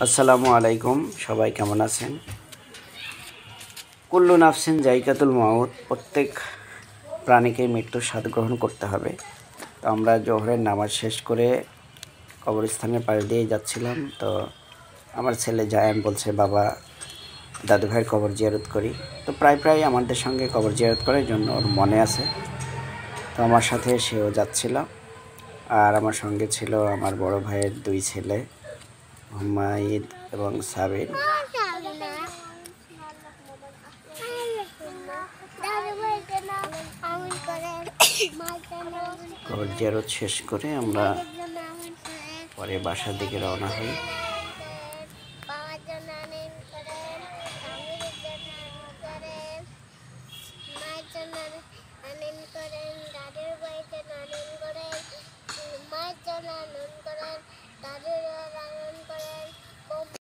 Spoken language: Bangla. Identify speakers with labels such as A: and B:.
A: আসসালামু আলাইকুম, সবাই কেমন আছেন? কুল্লু নাফসিন জাইকাতুল মাউত, প্রত্যেক প্রাণীকে মৃত্যুর স্বাদ গ্রহণ করতে হবে। তো আমরা জোহরের নামাজ শেষ করে কবরস্থানের পাশ দিয়ে যাচ্ছিলাম। তো আমার ছেলে জায়ান বলছে, বাবা দাদু ভাইয়ের কবর জিয়ারত করি। তো প্রায় আমাদের সঙ্গে কবর জিয়ারত করার জন্য ওর মনে আছে। তো আমার সাথে সেও যাচ্ছিল, আর আমার সঙ্গে ছিল আমার বড় ভাইয়ের দুই ছেলে, হুমায়িদ এবং সাবির। কবর জিয়ারত শেষ করে আমরা পরে বাসার দিকে রওনা হই।